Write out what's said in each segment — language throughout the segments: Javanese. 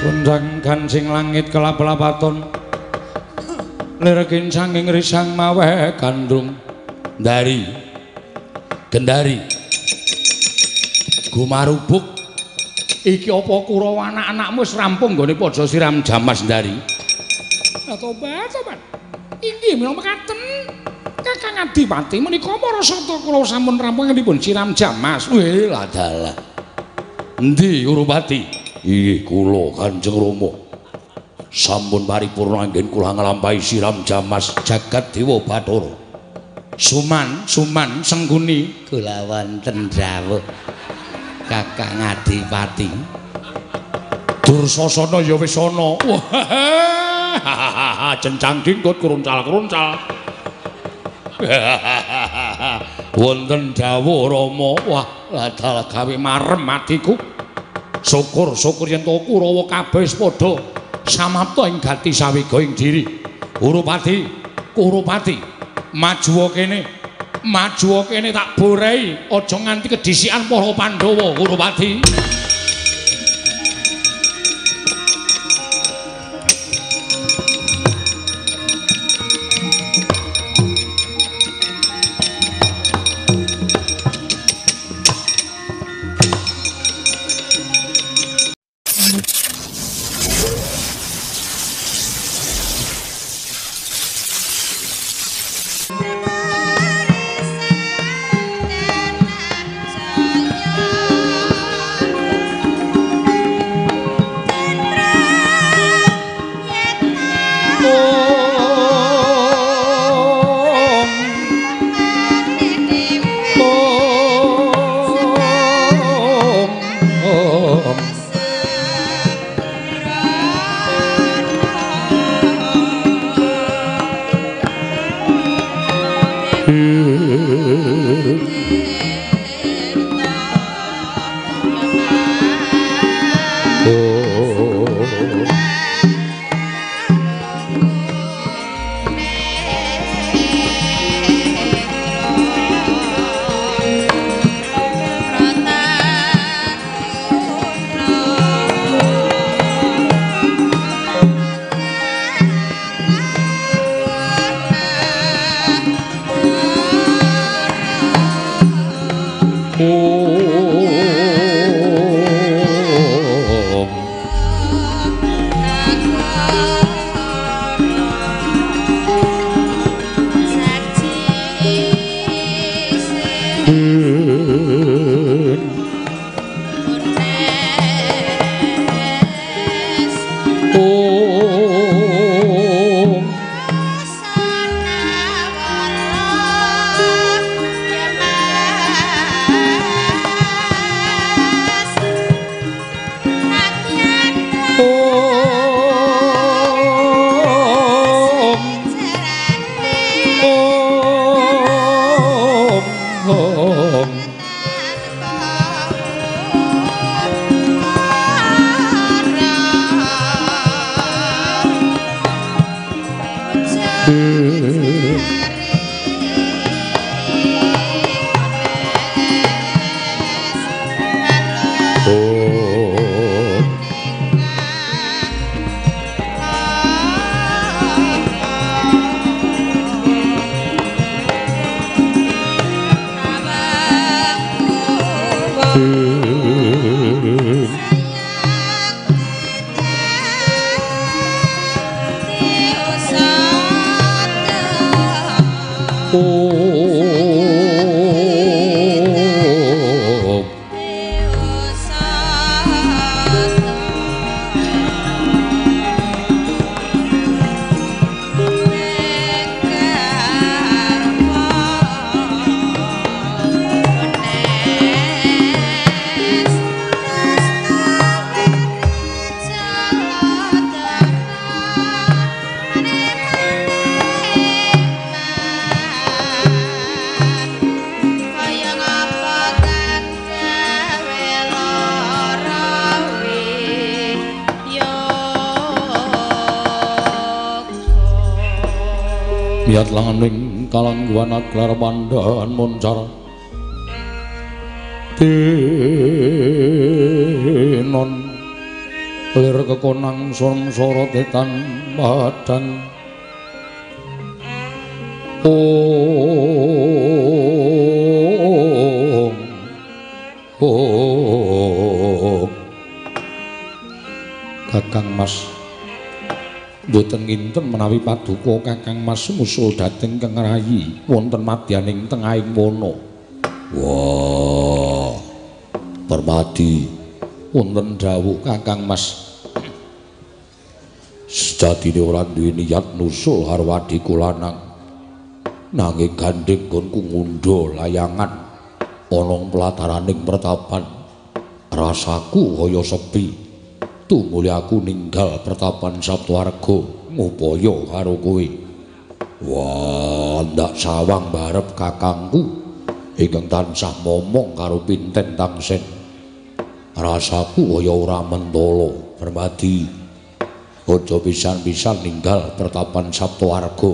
Undang gancing langit kelap-lapaton lirekin sanging risang mawe kandung dari gendari gumarubuk iki apa Kurawa anak-anakmu wis rampung nggone padha siram jamas ndari tobat inggih mila mekaten Kakang Adipati menika para sarta kula sampun rampung dipun siram jamas weh lah dalah endi Urupati inggih kula Kanjeng Rama sampun paripurna anggen kula nglampahi siram jamas jagat dewa Bathara suman sengguni kula wonten dawuh Kakang Adipati Dursasana ya wis ana cencang dingkut kruncal-kruncal wonten dawuh Rama wah ladal gawe marem atiku syukur yen to Kurawa kabeh wis padha samapta ing gati sawega ing diri Urupati maju kene tak borehi aja nganti kedhisikan para Pandhawa Urupati Miat langaning kalangguan aglar pandaan moncar tinon lir kekonang samsara tetan padang Kakang Mas mboten nginten menawi paduka Kakang Mas musul dhateng Kang Rayi wonten madyaning tengahing wana. Wah, Permadi wonten dawuh Kakang Mas. Sejatine ora duwe niat nusul Harwadi kulanang. Nanging gandeng gonku ngundha layangan ana pelataraning pertapan. Rasaku kaya sepi. Tumuli aku ninggal pertapan Saptawarga ngupaya karo kowe. Wah, ndak sawang barep kakangku ingkang tansah momong karo Pinten Tangsen. Rasaku kaya ora mentala, Permadi. Aja pisan-pisan ninggal pertapan Saptawarga.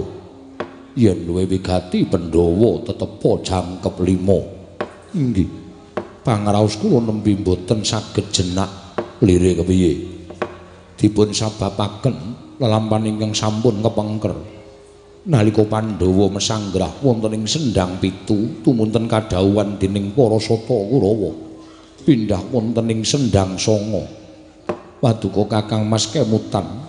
Yen duwe wigati Pandhawa tetepa jangkep 5. Inggih. Pangraos kula nembe mboten saged jenak lire kepiye. Dipun sababaken lelampahan ingkang sampun kepengker. Nalika Pandhawa mesanggrah wonten ing Sendhang 7 tumunten kadhawuhan dening para Sata Kurawa. Pindah wonten ing Sendhang 9. Paduka Kakang Mas kemutan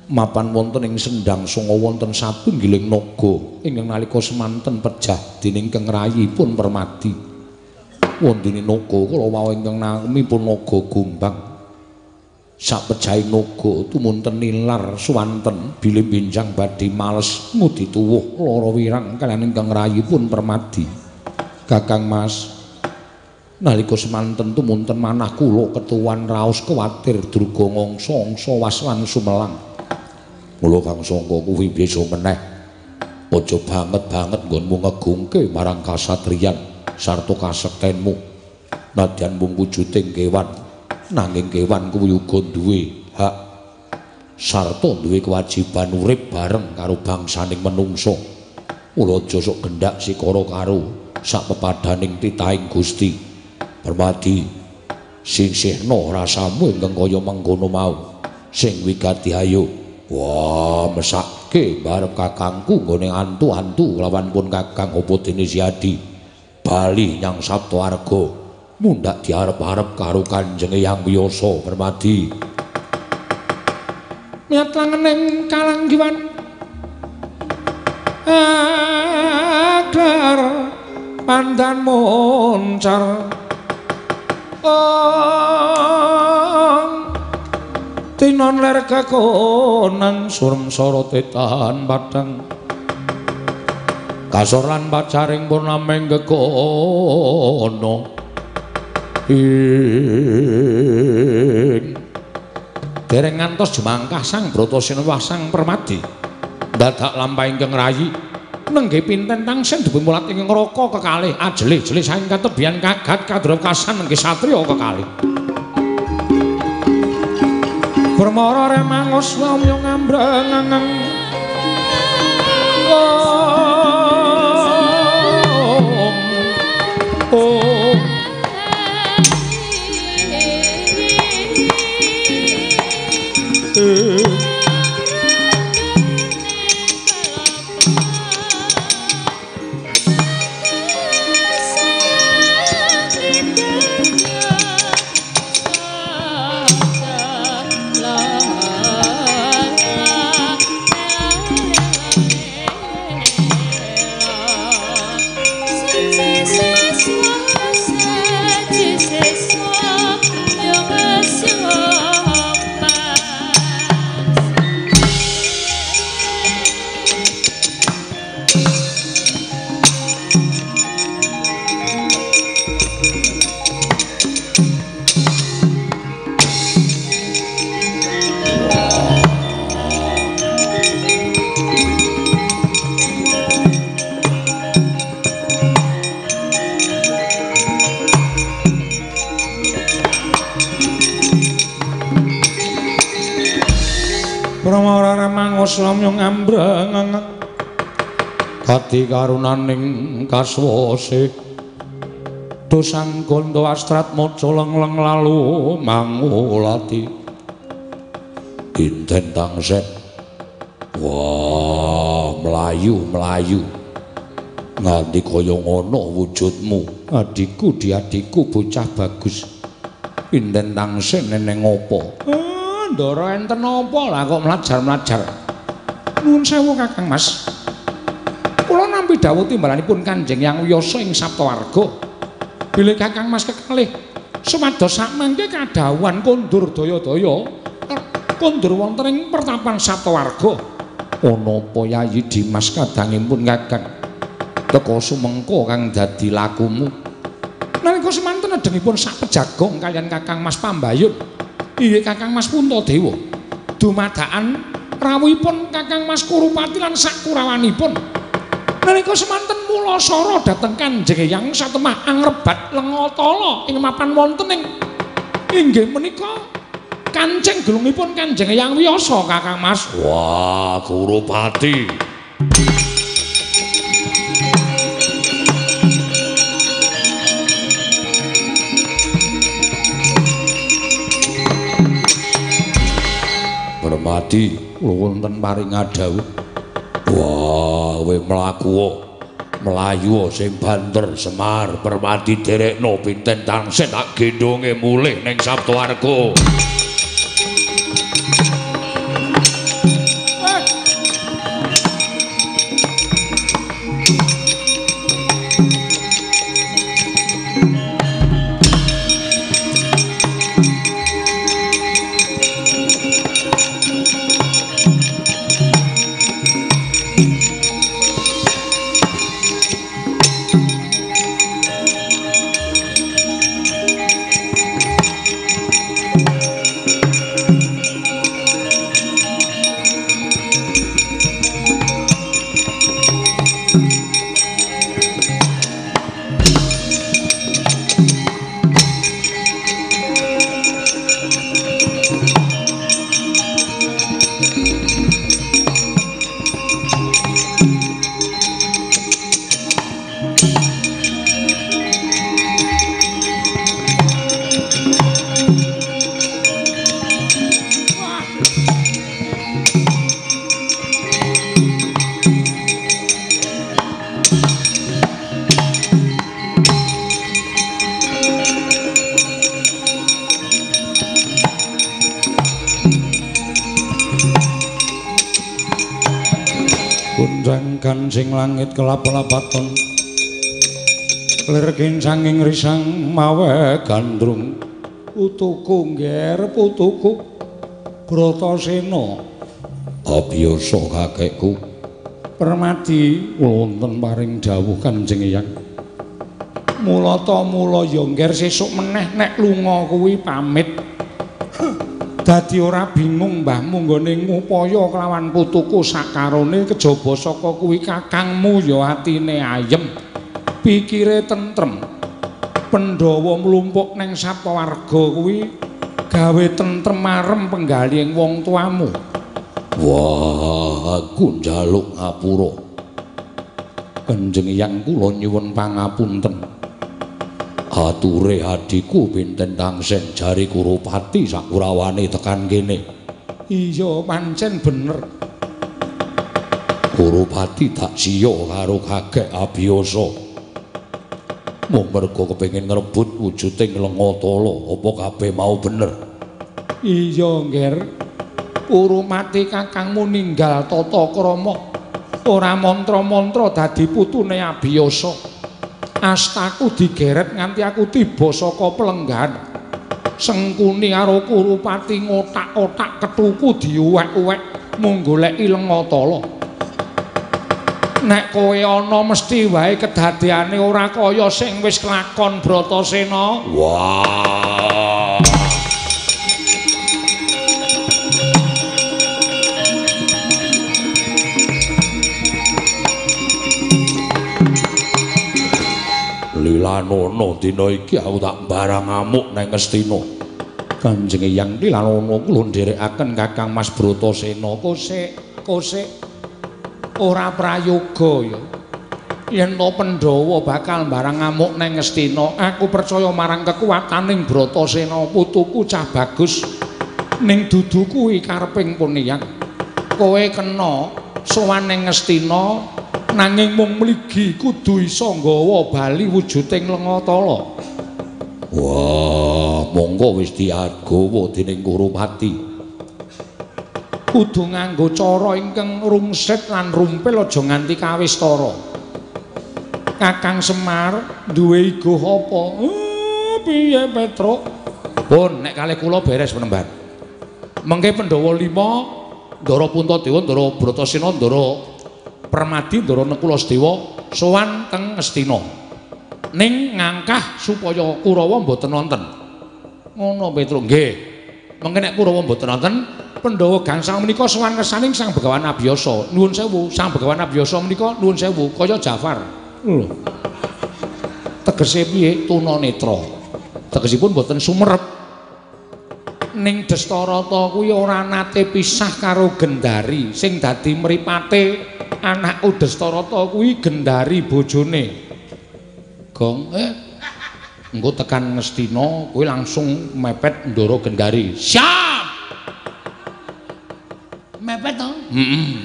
mapan wonten ing Sendhang 9 wonten satunggiling naga ingkang nalika semanten pejah dening Kang Rayipun Permadi. Wondene naga kala wau ingkang namipun naga Gombang. Sak pejahing naga tumunten nilar suwanten bilih benjang badhe males ngudi tuwuh lara wirang kaliyan ingkang Rayipun Permadi. Kakang Mas, nalika semanten tumunten manah kula ketuwan raos kuwatir durga ngangsa-angsa waslan sumelang. Mula Kang Sangka kuwi bisa meneh. Aja banget-banget nggonmu ngegungke marang kasatriyan sarta kasektenmu. Nadyan mung wujuding kewan, nanging kewan kuwi uga duwe hak sarta duwe kewajiban urip bareng karo bangsaning menungsa. Mula aja sok gendhak sikara karo sak pepadaning titahing Gusti. Permadi, singsihna rasamu ingkang kaya mengkono mau. Sing wigati ayo. Wah, mesake barep kakangku nggone antu-antu lawan pun Kakang Opadene Siadi. Bali nyang Saptawarga. Mundhak diarep-arep karo Kanjeng Hyang Wiyasa, Permadi. Miat langening kalanggiwan. Agar pandan moncar. Tinon ler kekonang surmsara tetan padang. Kasor lan pacaring pun ameng kekono. Dereng ngantos jemangkah Sang Bratasena Sang Permadi. Dadak lampahing Kang Rayi nenggih Pinten Tangsen dipun mulat ing neraka kekalih ajele-jele saking katebian kagat kadrakasan nenggih satriya kekalih. Permara remangos lamya ngambrang Pramara remangos lamya ngambrang kati karunaning kaswase dosang gondo astrat maca lengleng lalu mangulati Dinten Tangsen. Wah, melayu. Nganti kaya ngono wujudmu. Adikku diadikku bocah bagus. Dinten Tangsen neneng ngopo? Ndara enten apa lah kok mlajar-mlajar. Nuwun sewu Kakang Mas. Kula nampi dawuh timbalanipun Kanjeng Hyang Wiyasa ing Saptawarga. Bilih Kakang Mas kekalih sumados sakmangke kadhawuhan kondur daya-daya kondur wonten ing pertapan Saptawarga. Ana apa Yayi Dimas kadangipun Kakang? Teka sumengko kang dadi lakumu. Nalika semanten nedengipun sak pejagong kaliyan Kakang Mas Pambayun. Inggih Kakang Mas Puntadewa. Dumadakan rawuhipun Kakang Mas Kurupati lan sak kurawanipun. Nalika semanten mula sara dhateng Kanjeng Hyang satemah angrebat Lengatala ing mapan wonten ing inggih menika kancing gelungipun Kanjeng Hyang Wiyasa Kakang Mas. Wah, Kurupati. Permati wonten paring adhawuh. Wah, kowe mlayu sing banter Semar Permati derekno Pinten Tangsen tak gendhonge mulih ning Saptawarga. Sing langit kelap-lapaton lir kincanging risang mawe gandrung putuku ngger putuku Bratasena abiyasa kakekku Permati wonten paring dawuh Kanjeng Hyang mula ya ngger sesuk meneh nek lunga kuwi pamit dadi ora bingung mbahmu nggone ngupaya kelawan putuku sakarone kejaba saka kuwi kakangmu ya atine ayem pikire tentrem Pandhawa mlumpuk ning Saptawarga kuwi gawe tentrem marem penggaling wong tuamu. Wah, aku njaluk ngapura. Kanjeng Hyang kula nyuwun pangapunten. Ature adikku Pinten Tangsen jari Kurupati sakurawane tekan kene. Iya pancen bener. Kurupati tak siya karo kakek abiyasa. Mung mergo kepengin ngrebut wujuding Lengatala, apa kabeh mau bener? Iya, Nger. Kurupati kakangmu ninggal tata krama. Ora mantra-mantra dadi putune abiyasa. Astaku digeret nganti aku tiba saka pelenggahan. Sengkuni karo Kurupati ngotak-otak ketuku diuwek-uwek mung goleki Lengatala. Nek kowe ana mesti wae kedadeane ora kaya sing wis kelakon Bratasena. Wah. Lilanono dina iki aku tak barang ngamuk nang Ngastina. Kanjeng Hyang Lilanono kula nderekaken Kakang Mas Bratasena. Kosek ora prayoga ya. Yen to Pandhawa bakal barang ngamuk nang Ngastina, aku percaya marang kekuwataning Bratasena putuku cah bagus. Ning dudu kuwi kareping Pontiyak. Kowe kena sowan ning Ngastina nanging mung mligi kudu isa nggawa bali wujuding Lengatala. Wah, monggo wis diagawa dening Kurupati. Kudu nganggo cara ingkang rungsit lan rumpil aja nganti kawistara. Kakang Semar duwe iguh apa? Piye Petruk? Pun nek kalih kula beres penemban. Mengke Pandhawa 5, Ndara Puntadewa, Ndara Bratasena, Ndara Permadi, Ndara Nekulasdewa sowan teng Astina. Ning ngangkah supaya Kurawa mboten wonten. Ngono Petruk nggih. Mengke nek Kurawa mboten wonten, Pandhawa gangsal menika sowan kersaning Sang Begawan Abiyasa. Nuwun sewu, Sang Begawan Abiyasa menika nuwun sewu kaya Jafar. Lho. Tegese piye tunanetra? Tegesipun mboten sumerep. Ning Dastarata kuwi ora nate pisah karo Gendari. Sing dadi mripate anakku Dastarata kuwi Gendari bojone. Gong, engko tekan Ngastina kuwi langsung mepet Ndara Gendari. Siap. Mepet to? Heeh.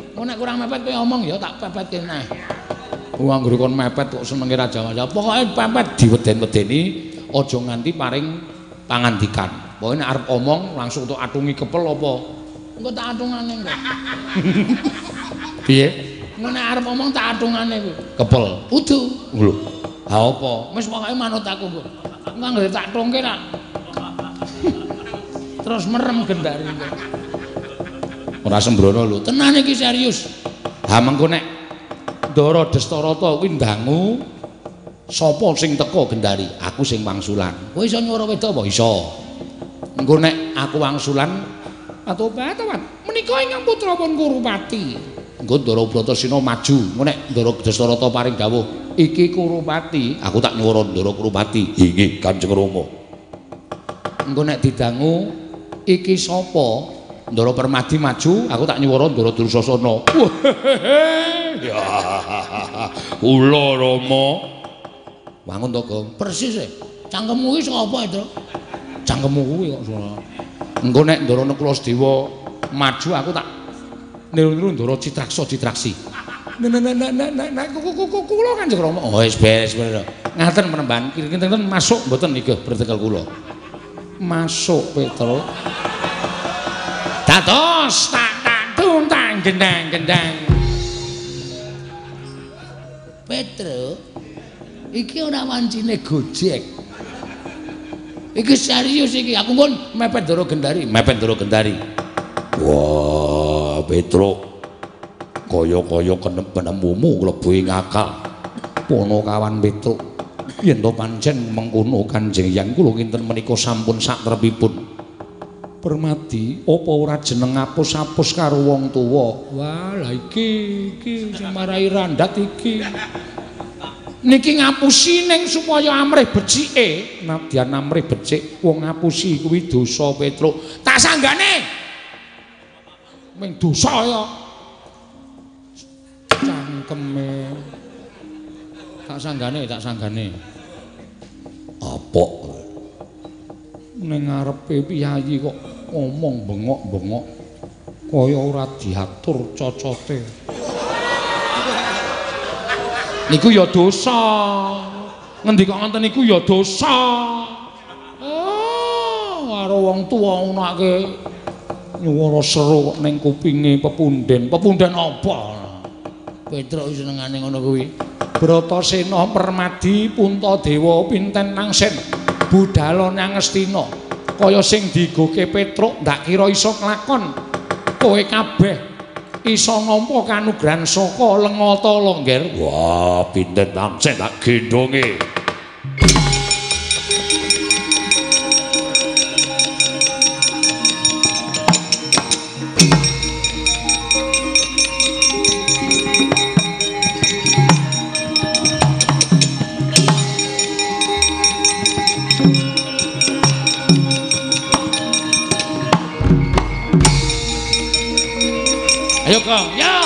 Engko nek kurang mepet kowe omong ya tak pepet kene. Wong anggere kon mepet kok senenge Raja Majapahit. Pokoke pepet diweden-wedeni aja nganti paring pangandikan. Pokoke nek arep omong langsung tok atungi kepel apa? Engko tak atungane kok. Piye? Engko nek arep omong tak atungane kuwi. Kepel. Kudu. Lho. Ha apa? Wis pokoke manut aku kok. Engko anggere tak tungke tak. Terus merem Gendari kok. Ora sembrono lho. Tenan iki serius. Ha mengko nek Ndara Dastarata kuwi ndangu sapa sing teka Gendari? Aku sing wangsulan. Kowe iso nyuwara wedok apa? Iso. Engko nek aku wangsulan atobat. Menika ingkang putrapun Kurupati. Engko Ndara Bratasena maju. Engko nek Ndara Dastarata paring dawuh, iki Kurupati, aku tak nyuwara Ndara Kurupati. Inggih Kanjeng Rama. Engko nek didangu iki sapa? Ndara Permadi maju, aku tak nyuwara Ndara Dursasana. Ya. Kula Rama. Wangun to, Gong. Persis e. Cangkemmu iki sapa, Ndra? Cangkemmu kuwi kok sono. Engko nek Ndara Nekulasdewa maju aku tak niru-niru Ndara Citraksa-Citraksi. Nek kula Kanjeng Rama. Oh wis beres. Ngaten penemban, kinten masuk mboten nggih bertekel kula. Masuk Petruk. Dados tak tuntang gendang-gendang. Petruk, iki ora wancine Gojek. Iki serius iki. Aku pun mepet Ndara Gendari, Wah, Petruk. Kaya-kaya penemumu klebu ing akal. Ponokawan Petruk. Yen to pancen mengkono Kanjeng Hyang kula kinten menika sampun satrepipun. Permadi, apa ora jeneng apus-apus karo wong tuwa? Wah, lah iki sing marai randat iki. Niki ngapusi ning supaya amrih becike. Nadyan amrih becik wong ngapusi kuwi dosa Petruk. Tak sanggane. Ming dosa ya. Cangkeme. Tak sanggane. Apa? Ning ngarepe piyayi kok ngomong bengok-bengok kaya ora diatur cocote. Niku ya dosa. Ngendika ngoten niku ya dosa. Oh, karo wong tuwa ngonoake nyuwara seru kok ning kupinge pepunden. Pepunden apa? Petruk senengane ngono kuwi. Bratasena Permadi Puntadewa pinten nangsen budhal nang Astina. Kaya sing digoke Petruk ndak kira iso kelakon. Kowe kabeh iso nampa kanugrahan saka Lengatala, Ngger. Wah, pinten tansih tak gendonge. Ayo, Kong. Ya.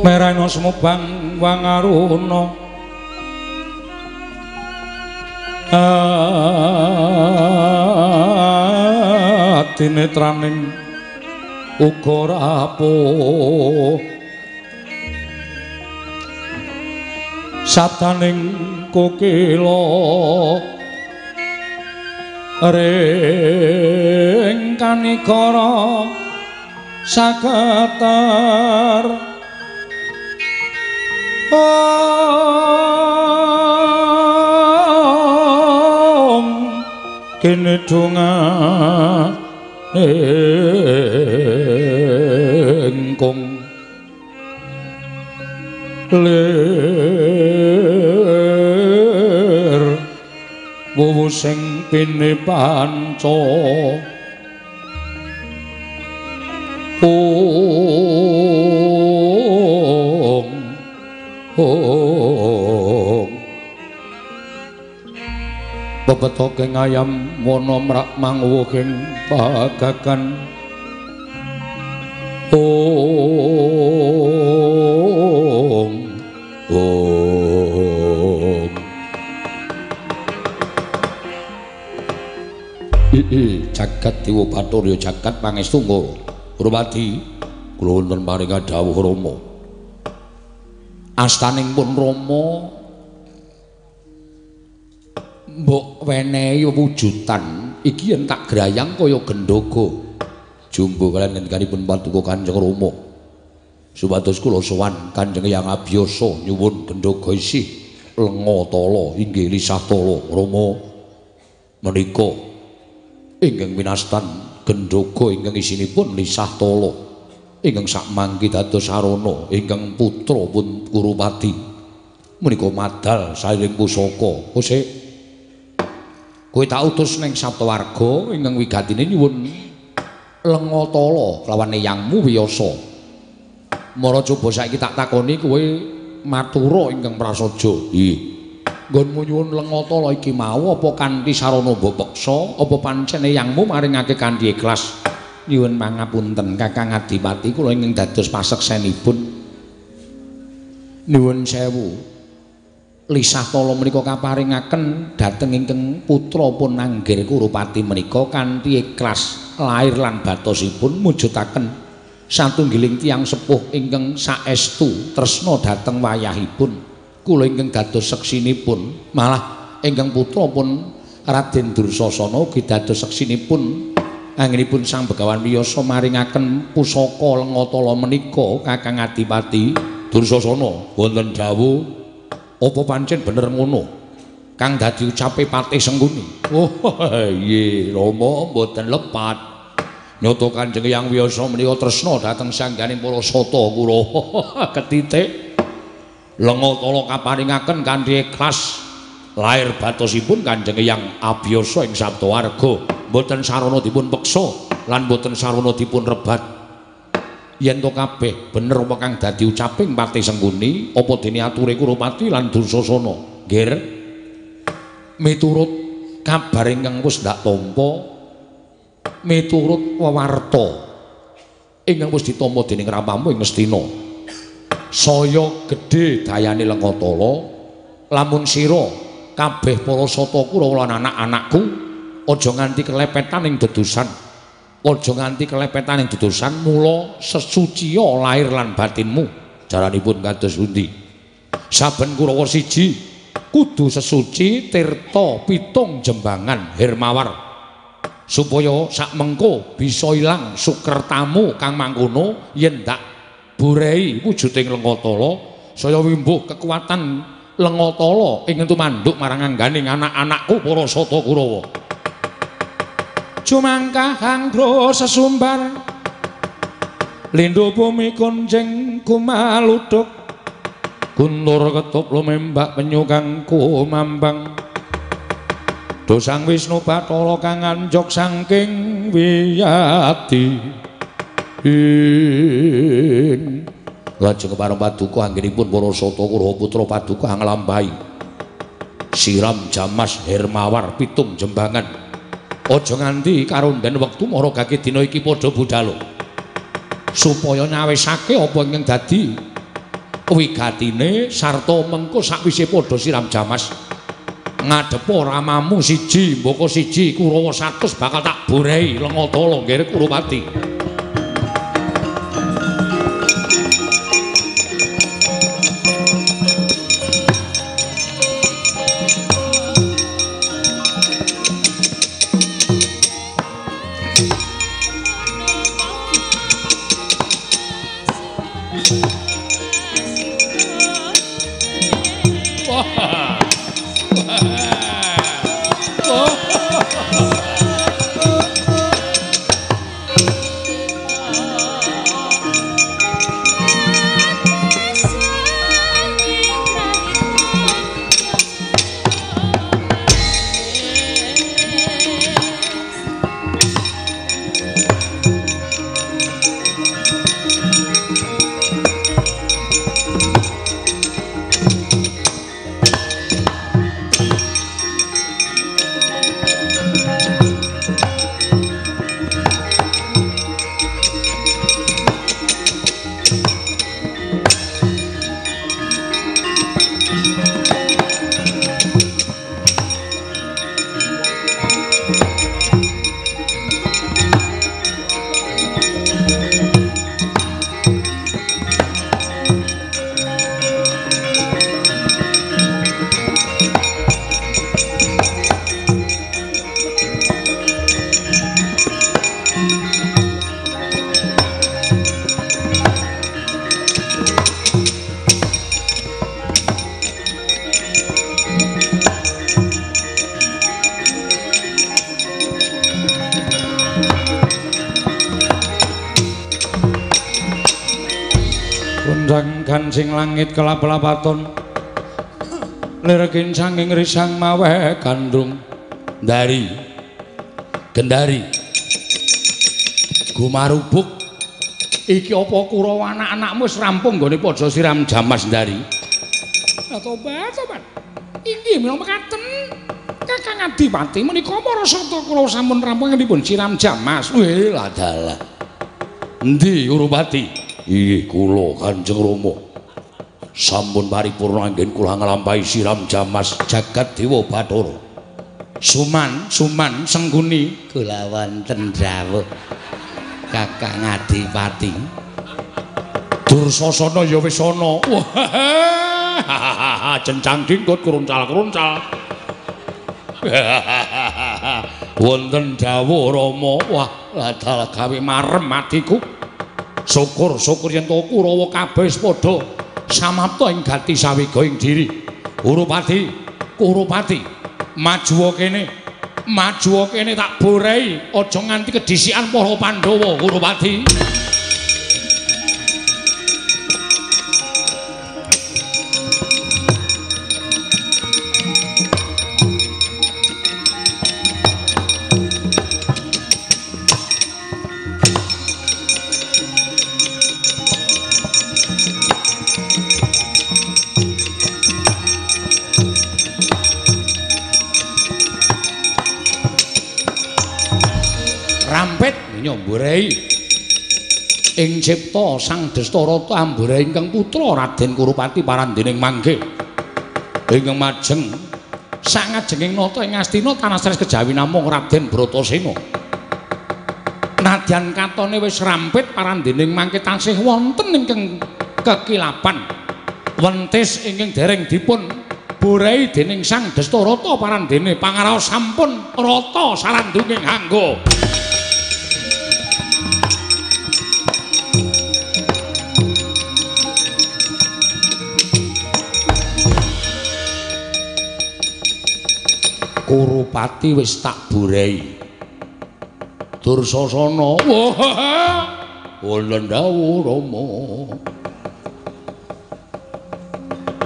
Merana semubang wangaruna tinetraning uga rapuh sataning kokila ring kanikara sakatar kene donga engkong lir wuwu sing pine panca bebetoke ngayam wana mrak manguwuhing pagagan jagat dewa bathara jagat pangestu Rupati kula wonten paring dawuh Rama astaning pun Rama mbok wenehi wujudan iki yen tak grayang kaya gendhaga jumbo kaliyan ngendikanipun Paduka Kanjeng Rama supados kula sowan Kanjeng Hyang Abiyasa nyuwun gendhaga isih lenga tala inggih lisah tala Rama menika ingkang winastan gendhaga ingkang isinipun lisah tala ingkang sakmangke dados sarana ingkang putra pun Kurupati menika madal sairing pusaka kosek kowe tak utus ning Saptawarga ingkang wigatine nyuwun lenga tala kelawan eyangmu Wiyasa mara coba saiki tak takoni kowe matura ingkang prasaja nggih nggonmu nyuwun lenga tala iki mau apa kanthi sarana mbeksa apa pancen eyangmu maringake kanthi ikhlas nyuwun pangapunten Kakang Adipati kula ingkang dados paseksenipun nyuwun sewu lisah tala menika kaparingaken dhateng ingkang putra pun Anggir Kurupati menika kanthi ikhlas lair lan batosipun mujudaken satunggiling tiyang sepuh ingkang saestu tresna dhateng wayahipun kula ingkang dados seksinipun malah ingkang putra pun Raden Dursasana ugi dados seksinipun anggenipun Sang Begawan Wiyasa maringaken pusaka lenga tala menika Kakang Adipati Dursasana wonten dawuh apa pancen bener ngono kang dadi ucape Patih Sengkuni oh iya Rama mboten lepat Nyoto Kanjeng Hyang Wiyasa menika tresna dhateng sangganing para sata Kurawa ketitik lenga tala kaparingaken kanthi ikhlas lair batosipun Kanjeng Hyang Abiyasa ing Sabtawarga boten sarana dipun peksa lan boten sarana dipun rebat yen to kabeh bener apa kang dadi ucaping Pati Sengkuni apa dene ature Kurupati lan Dursasana nggih miturut kabar ingkang wis ndak tampa miturut wewarta ingkang wis ditampa dening Rapamu ing Ngastina saya gedhe dayane Lengatala lamun sira kabeh para sata Kurawa lan anak-anakku aja nganti kelepetan ing dedosan aja nganti kelepetan ing dedosan mula sesuciya lahir lan batinmu jaranipun kados pundi saben Kurawa siji kudu sesuci tirta pitung jembangan Hermawar supaya sak mengko bisa ilang sukertamu kang mangkono yen ndak burehi wujuding Lengatala saya wimbuh kekuatan Lengatala ing tumanduk marang angganing anak-anakku para sata Kurawa Jumangkah Anggra sesumbar Lindhu bumi konjeng kumaluduk Guntur ketup lumembak penyu kang kumambang Dosang Wisnu Bathara kang anjok saking wiyadi lajeng pareng paduka anggenipun para sata Kurawa putra paduka nglampahi siram jamas Hermawar pitung jembangan aja nganti karonden wektu mara gage dina iki padha budhal supaya nyawisake apa ingkang dadi wigatine sarta mengko sakwise padha siram jamas ngadepa ramamu siji mbaka siji Kurawa 100 bakal tak borehi Lengatala nggih Kurupati Gansing langit kelap-lapaton lirgin sanging risang mawe gandrung dari gendari gumarubuk iki apa Kurawa anak-anakmu wis rampung nggone padha siram jamas ndari tobat inggih mila mekaten Kakang Adipati menika para sata Kurawa sampun rampung dipun siram jamas weh lah dalah endi Kurupati Inggih kula Kanjeng Rama sampun paripurna anggen kula nglampahi siram jamas jagat Dewa Bathara Suman Sengkuni kula wonten dawuh Kakang Adipati Dursasana ya wis ana jencang dingkut kruncal-kruncal wonten dawuh Rama wah ladal gawe marem atiku syukur yen to Kurawa kabeh wis padha samapta ing gati sawiga ing diri Kurupati maju kene Maju kene tak borai, aja nganti kedisikan para Pandhawa, Kurupati. Nyomborai ing cipta Sang Dastarata amborai ingkang putra Raden Kurupati parandening mangke ingkang majeng sangajenging nata ing Astina tanastris kejawi namung Raden Bratasena. Nadyan katone wis rampit parandening mangke tansih wonten ingkang kekilapan wentis ingkang dereng dipun borai dening Sang Dastarata parandene pangaraos sampun rata sarandunging angga. Kurupati wis tak borai. Dursasana, wala dawuh Rama.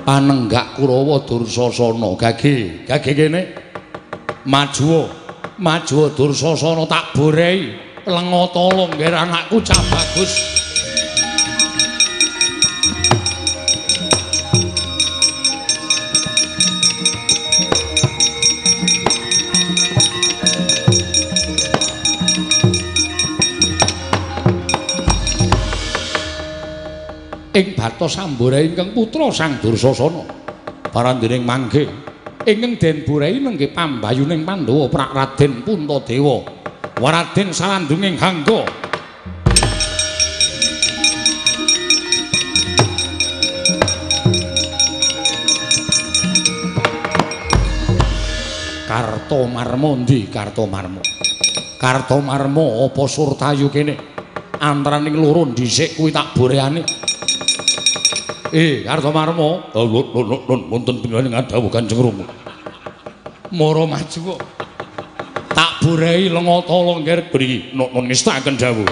Anenggak Kurawa Dursasana, gage kene. Maju Dursasana tak borai. Lenga tolong ngger anakku cah bagus. Ing batos Sambora ingkang putra Sang Dursasana parandening mangke ingkang den borai nengge pambayuning Pandhawa Prak Raden Puntadewa Waraden sarandunging hangga. Kartomarma ndi Kartomarma? Kartomarma apa Surtayu kene? Antaraning loro dhisik kuwi tak boreane. Kartomarma, wonten pingganing dawuh Kanjeng Rama. Mara maju kok. Tak borai lenga tala ngger mriki nun ngestaken dawuh.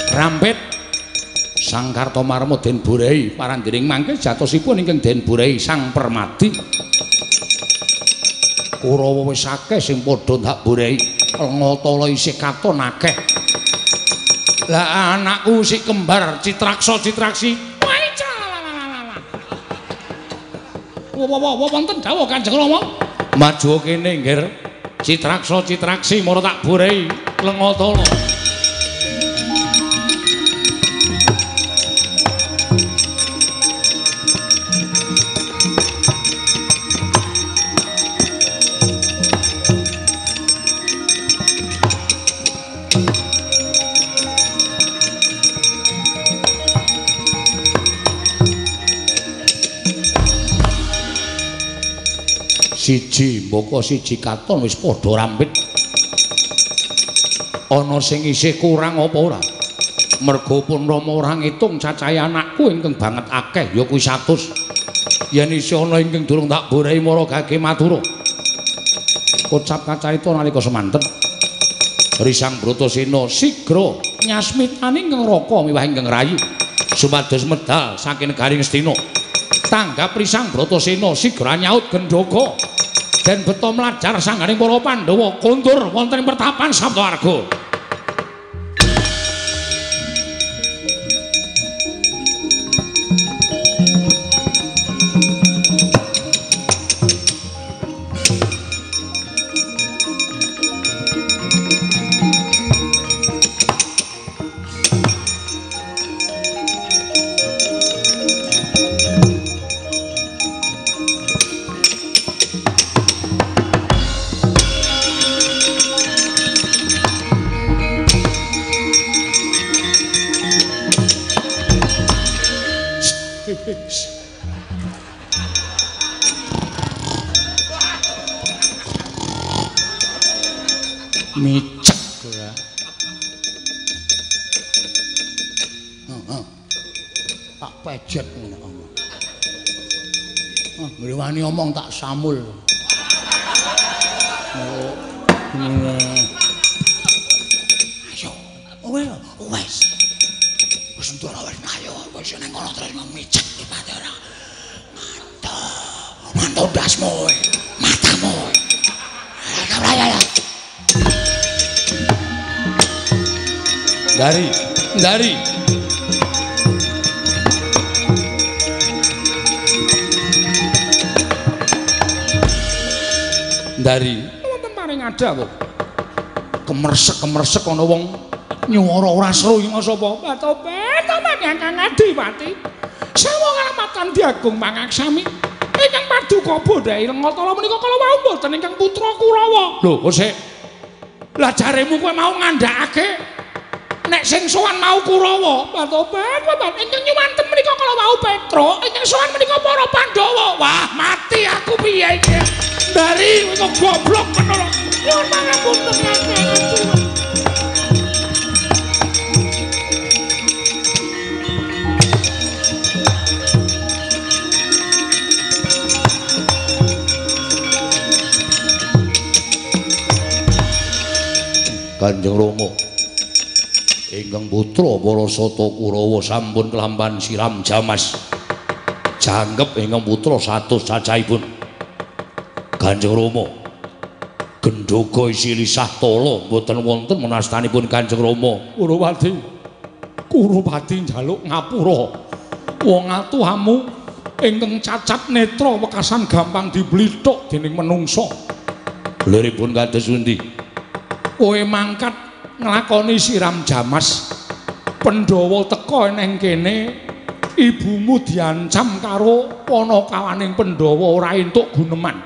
Rampit Sang Kartomarma den borai parandening mangke jatosipun ingkang den borai Sang Permadi. Kurawa wis akeh sing padha tak borai, lenga tala isih katon akeh. Lah anakku sik kembar Citraksa-Citraksi. Wonten dawuh Kanjeng Rama. Maju kene nggir. Citraksa-Citraksi mara tak borai lenga tala. Siji mboko siji katon wis padha rampit. Ana sing isih kurang apa ora? Merga pun Rama ora ngitung cacahe anakku ingkang banget akeh ya kuwi 100. Yen isih ana ingkang durung tak borai mara gage matur. Kocap kacarita nalika semanten. Risang Bratasena sigra nyasmitani ingkang raka miwah ingkang rayi supados medal saking negaring Astina. Tanggap Risang Bratasena sigra nyaut gendhoga den beta mlajar sangganing para Pandhawa kondur wonten ing pertapan Sabtawarga. Tak pejet nek omong. Ngrewani omong tak samul. Oh. Ayo. Wes. Wis entuk wis ayo wis nang kono terus micek iki Pandora. Mantu dasmu. Matamu. Ya. Dari. Wonten paring ada kok. Kemersek ana wong nyuwara ora seru iki sapa? Batobat Kang Adipati. Sawa kalamatan Diagung Pangaksami. Ingkang paduka Bodhahi Lengatara menika kala wau boten ingkang putra Kurawa. Lho, kok sik. Lah jaremu kowe mau ngandhakake nek sing sowan mau Kurawa, Batobat ingkang nyuwanten menika kala wau Petra, ingkang sowan menika para Pandhawa. Wah, mati aku piye iki? Dari kok goblok menawa. Nyuwun pangapunten Kang. Kanjeng Rama ingkang putra Parasata Kurawa sampun kelampan siram jamas jangkep ingkang putra satus cacahipun. Kanjeng Rama gendhoga isi lisah tala mboten wonten menastanipun Kanjeng Rama. Kurupati njaluk ngapura wong atuhamu ingkang cacat netra wekasan gampang diblithuk dening menungsa. Liripun kados pundi? Kowe mangkat nglakoni siram jamas Pandhawa teka neng kene ibumu diancam karo panakawaning Pandhawa ora entuk guneman.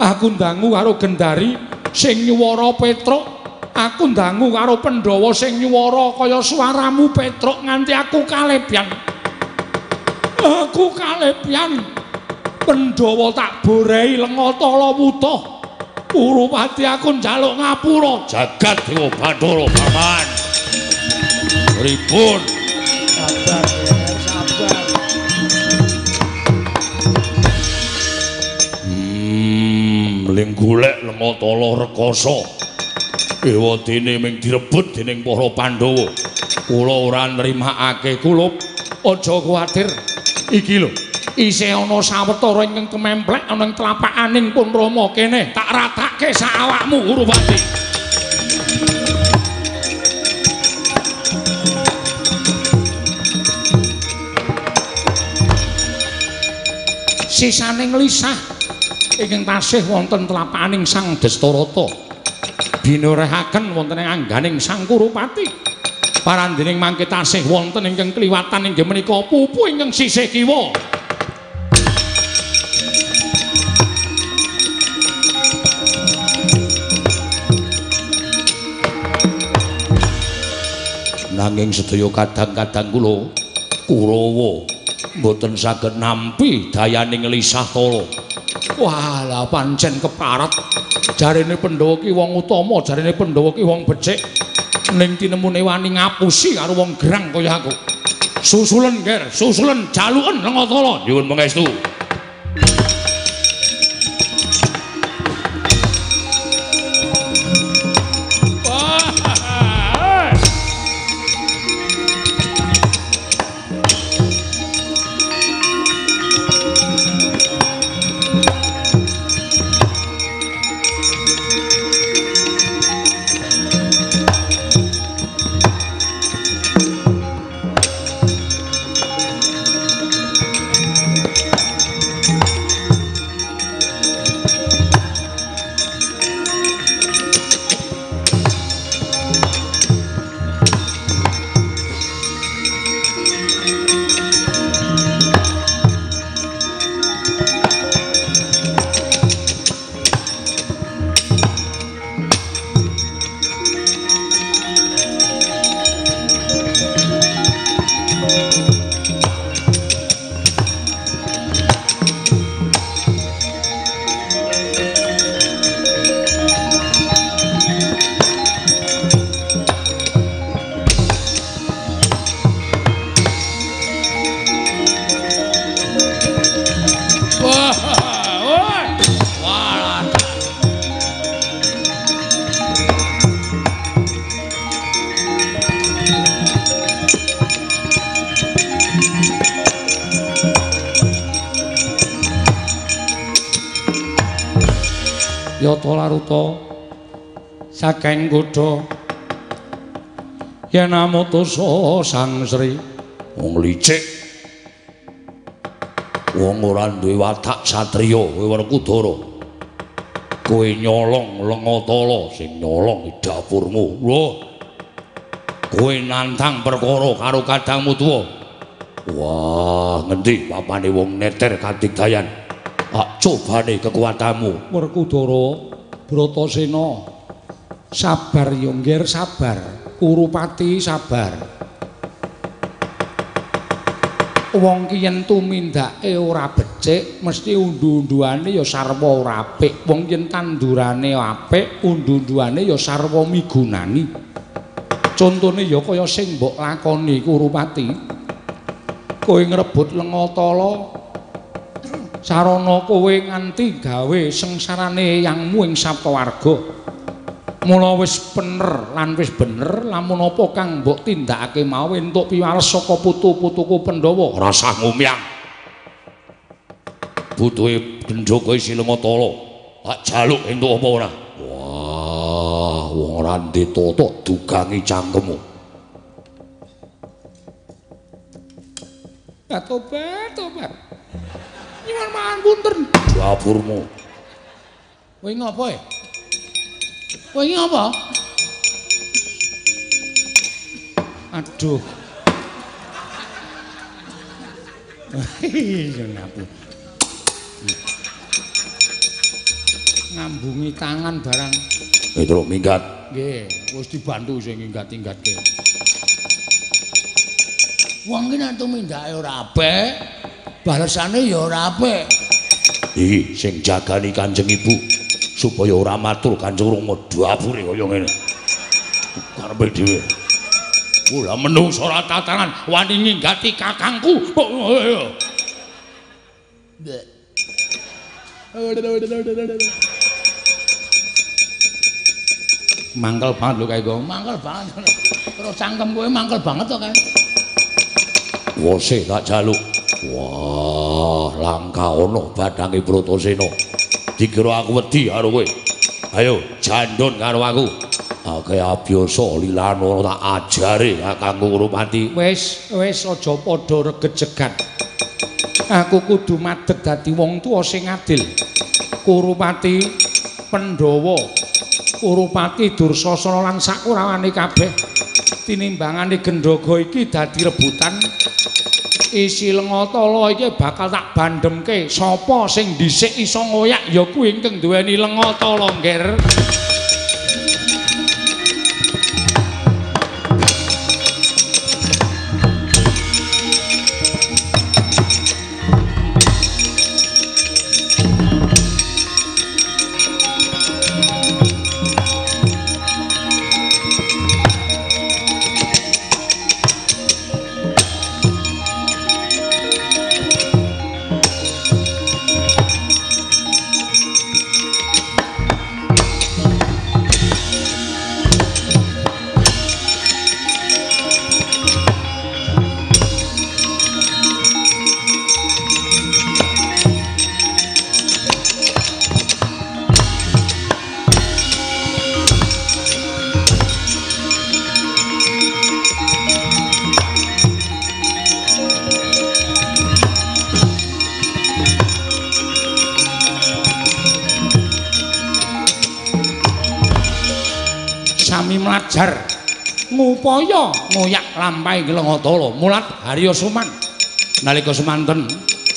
Aku ndangu karo Gendari sing nyuwara Petruk, aku ndangu karo Pandhawa sing nyuwara kaya swaramu Petruk nganti aku kalebyan. Pandhawa tak borehi Lengatara wutuh. Kurupati aku njaluk ngapura jagat Dewa Bathara Paman. Pripun? Sabar. Ling golek Lengatara rekoso. Ewadene ming direbut dening para Pandhawa. Kula ora nrimakake kula. Aja kuwatir. Iki lho. Isih ana sawetara ingkang kememplek ana ing tlapakaning pun Rama kene tak ratake sak awakmu Kurupati. Sisaning lisah ingkang tasih wonten tlapakaning Sang Dastarata binurehaken wonten ing angganing Sang Kurupati. Parandening mangke tasih wonten ingkang kliwatan inggih menika pupu ingkang sisih kiwa. Nanging sedaya kadang-kadang kula Kurawa mboten saged nampi dayaning lisah tala. Walah pancen keparat. Jarene Pandhawa ki wong utama, jarene Pandhawa ki wong becik. Ning tinemune wani ngapusi karo wong gerang kaya aku. Susulen, Ger, susulen jaluken Lengatara. Nyuwun pangestu. yata laruta saking kutha yen amutusa Sang Sri wong licik wong ora duwe watak satriya Werkudara kowe nyolong Lengatala sing nyolong dapurmu lho kowe nantang perkara karo kadangmu tuwa wah ngendi papane wong neter kadigdayan cobane kekuatanmu Werkudara Bratasena sabar ya nggir sabar Kurupati sabar wong ki yen tumindake ora becik mesti undu-unduane ya sarwa ora apik wong yen tandurane apik undu-unduane ya sarwa migunani contone ya kaya sing mbok lakoni Kurupati kowe ngrebut Lengatala sarana kowe nganti gawe sengsarane yangmu ing Saptawarga mula wis bener lan wis bener lamun apa kang mbok tindakake mau entuk piwales saka putu-putuku Pandhawa rasa ngumyang butuhe Gendhoga isi Lengatala tak jaluk entuk apa ora wah wong ora ndetata dugangi cangkemmu tobat nyuwun mangan punten dapurmu kowe ngopo e kowe iki apa? Aduh. Ngambungi tangan barang. Terus minggat. Nggih, wis dibantu sing minggat-minggatke. Wong ki nek tumindake ora apik, balesane ya ora apik. Iki sing jagani Kanjeng Ibu. Supaya ora matur Kanjeng Rama dapure kaya ngene. Karepe dhewe. Kula menungso ora tatanan wani ninggati kakangku. Mangkel banget lho kae kok. Mangkel banget. Terus cangkem kowe mangkel banget to kae. Wose tak jaluk. Wah, langka ana badange Bratasena. Dikira aku wedi karo kowe. Ayo jandon karo aku. Akeh abiyasa lilana tak ajare kanggo Kurupati. Wis aja padha regejegan. Aku kudu madeg dadi wong tuwa sing adil. Kurupati Pandhawa, Kurupati Dursasana lan sakurawane kabeh tinimbangane Gendhoga iki dadi rebutan. Isi Lengatala iki bakal tak bandhemke. Sapa sing dhisik iso ngoyak ya kuwi ingkang duweni Lengatala, Ngger. Mlajar ngupaya ngoyak lampahe Lengatala mulat Harya Suman nalika semanten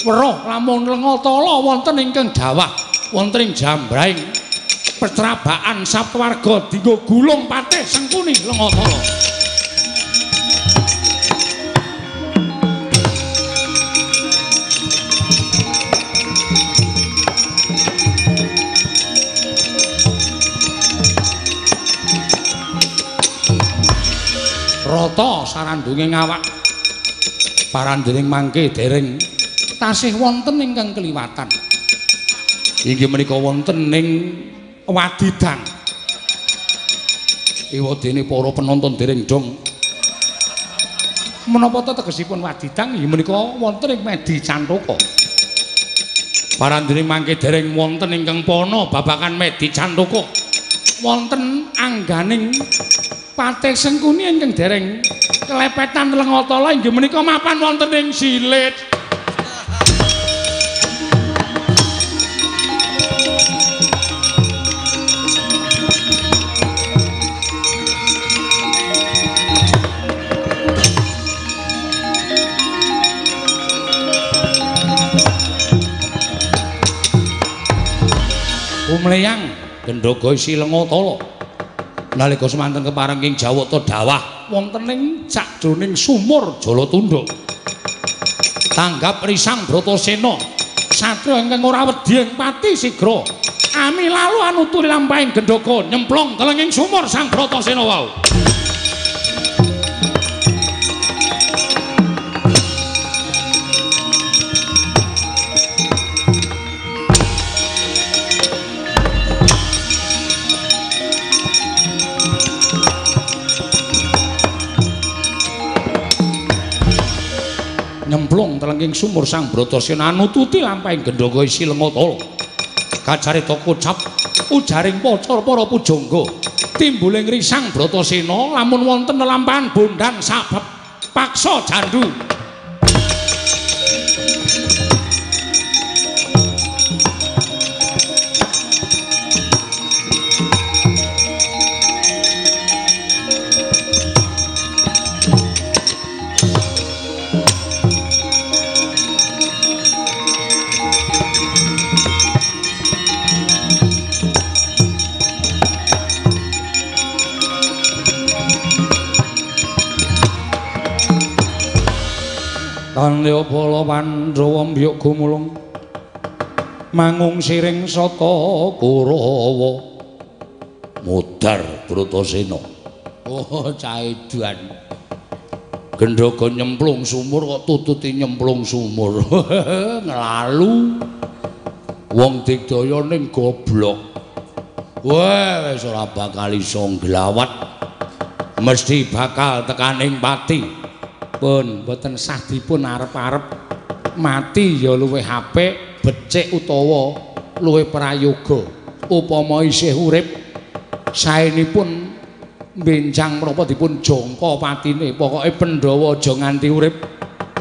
weruh lamun Lengatala wonten ingkang dawah wonten ing jambraing petrabaan Saptawarga dinggo gulung patih sengkuni Lengatala. Rata sarandunge ngawak parandening mangke dereng tasih wonten ingkang kliwatan inggih menika wonten ing Wadidang ewadene para penonton dereng dong menapa to tegesipun Wadidang inggih menika wonten ing Medi Cantaka Parandene mangke dereng wonten ingkang pana babakan Medi Cantaka. Wonten angganing Patih Sengkuni ingkang dereng kelepetan Lengatala inggih menika mapan wonten ing Silit. Umleyang Gendhaga isi Lengatala nalika semanten keparenging Jawata dawah wonten ing sakjroning sumur Jalatundha tanggap risang Bratasena satriya ingkang ora wedi ing pati sigra ami lalu anutur lampahing Gendhaga nyemplung telenging sumur sang Bratasena wau. Nyemplung telenging sumur sang Bratasena nututi lampahing Gendhaga isi Lengatala. Kacarita kocap ujaring pacar para pujangga timbuling risang Bratasena lamun wonten lelampahan bondan sabab paksa jandu. Kandya bala Pandhawa mbiyuk gumulung mangung siring sata Kurawa mudhar Bratasena. Oh cah edan. Gendhaga nyemplung sumur kok tututi nyemplung sumur. Nglalu wong digdaya ning goblok. Wah wis ora bakal iso nglawat. Mesti bakal tekaning pati. Pun mboten sah dipun arep-arep mati ya luwih apik becik utawa luwih prayoga upama isih urip saenipun benjang menapa dipun jangka patine pokoke Pandhawa aja nganti urip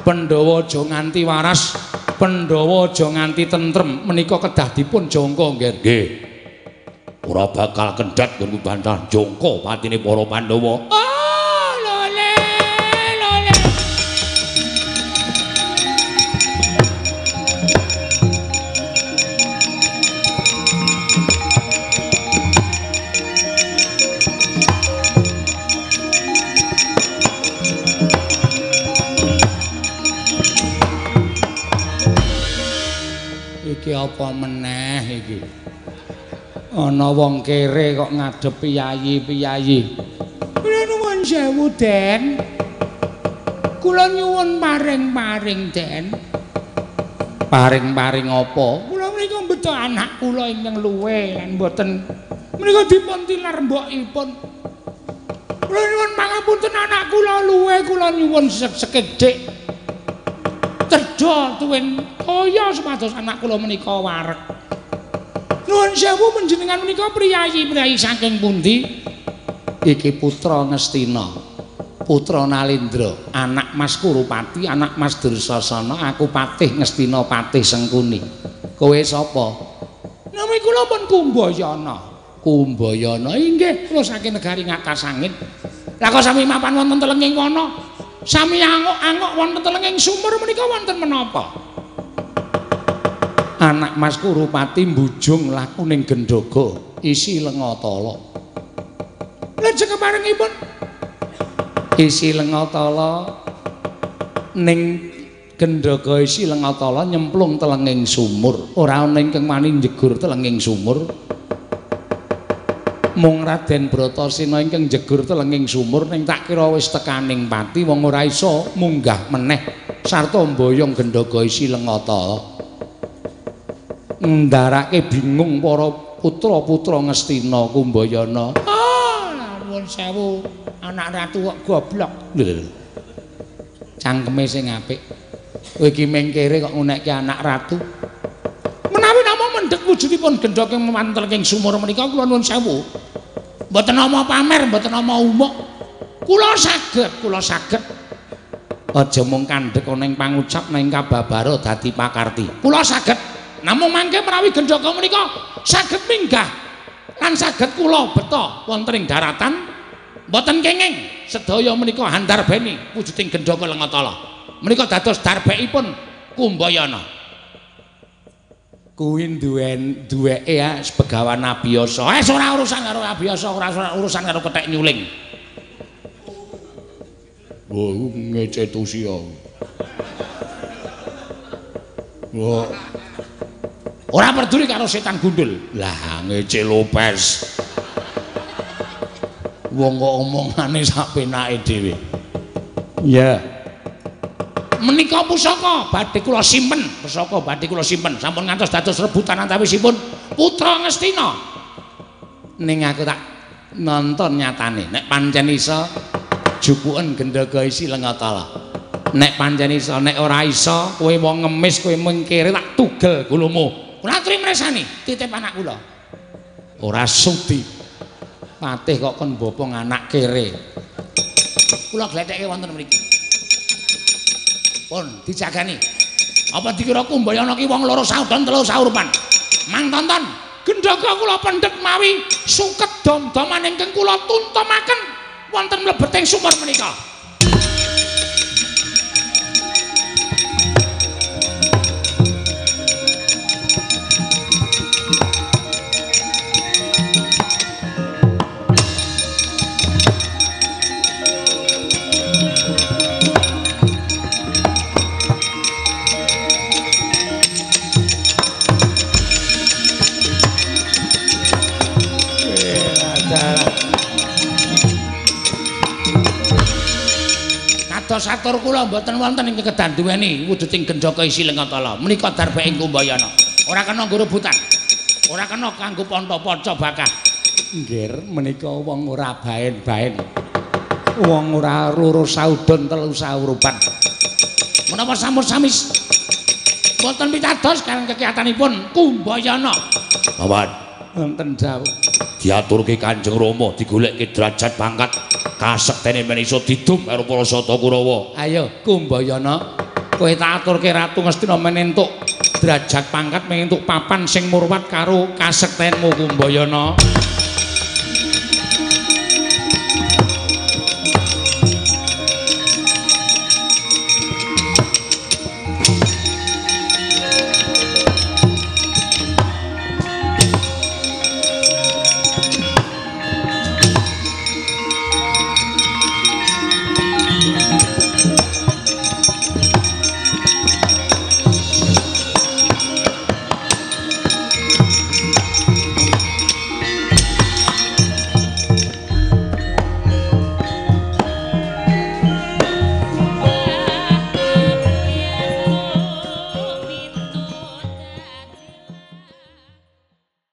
Pandhawa aja nganti waras Pandhawa aja nganti tentrem menika kedah dipun jangka nggih ora bakal kendhat nggon bantah jangka patine para Pandhawa. Iki apa meneh iki? Ana wong kere kok ngadep piyayi-piyayi. Kula nuwun sewu, Den. Kula nyuwun paring-paring, Den. Paring-paring apa? Kula menika mbeta anak kula ingkang luwe lan mboten menika dipun tilar mbokipun. Kula nyuwun pangapunten anak kula luwe, kula nyuwun sekedhik. Terjo tuwin kaya supados anak kula menika wareg. Nuwun sewu panjenengan menika priyayi-priyayi saking pundi? Iki putra Ngastina, putra Nalindra, anak Mas Kurupati, anak Mas Dursasana, aku Patih Ngastina, Patih Sengkuni. Kowe sapa? Nami kula pun Kumbayana. Kumbayana inggih kula saking negari ngatas angin. Lah kok sami mapan wonten telenging wana? Sami angok-angok wonten telenging sumur menika wonten menapa? Anak Mas Kurupati mbujung lakuning Gendhaga isi Lengatala. Lajeng keparengipun isi Lengatala ning Gendhaga isi Lengatala nyemplung telenging sumur, ora ana ingkang wani njegur telenging sumur. Mung Raden Bratasena ingkang jegur telenging sumur ning tak kira wis tekaning pati wong ora iso munggah meneh sarta mboyong Gendhaga isi Lengatala. Ndarake bingung para putra-putra Ngastina Kumbayana. Nuwun sewu, anak ratu kok goblok. Cangkeme sing apik. Kowe iki mengkere kok ngunekke anak ratu. wujudipun gendhoking mantel king sumur menika kula nuwun sewu. Mboten nama pamer, mboten nama umuk. Kula saged. Aja mung kandhek ana ing pangucap ning kababaro dadi pakarti. Kula saged. Namung mangke menawi gendhoga menika saged minggah lan saged kula beta wonten ing daratan mboten kenging sedaya menika handarbeni wujuding gendhoga Lengatala. Menika dados darbekipun Kumbayana. Kuwi duweke ya begawan abiyasa. Ora urusan karo abiyasa, ora urusan karo kethek nyuling. Wah, ngecetusi ya. Wah. Ora peduli karo setan gundul. Lah ngece Lopez. Wong kok omongane sak penake dhewe. Iya. Menika pusaka badhe kula simpen, sampun ngantos dados rebutan antawisipun putra Ngastina. Ning aku tak nonton nyatane nek pancen iso jupuken gendhaga isi Lengatala. Nek pancen iso, nek ora iso kowe wong ngemis kowe mengkere tak tugel gulumu. Kula aturi mresani titip anak kula. Ora sudi. Patih kok kon bopong anak kere. Kula glethekke wonten mriki. Pun dijagani. Apa dikira Kumbayana ki wong loro saudon telu saurupan. Mang tonton, gendhaga kula pendhet mawi suket dom-doman ingkang kula tuntumaken wonten mlebeting sumur menika. Satur kula mboten wonten ing kekedan duweni wujuding gendhoga isi Lengatala. Menika darbeking Kumbayana. Ora kena nggo rebutan. Ora kena kanggo ponto-ponco bakah. Nggih, menika wong ora baen-baen. Wong ora loro saudon telu saurupan. Menapa sampun samis mboten pitados kaliyan kekiyatanipun Kumbayana. Paman, wonten dawuh. Diaturke Kanjeng Rama digoleki derajat pangkat kasektene men iso didum karo para Sata Kurawa. Ayo Kumbayana, kowe tak aturke Ratu Ngastina men entuk derajat pangkat men entuk papan sing murwat karo kasektenmu Kumbayana.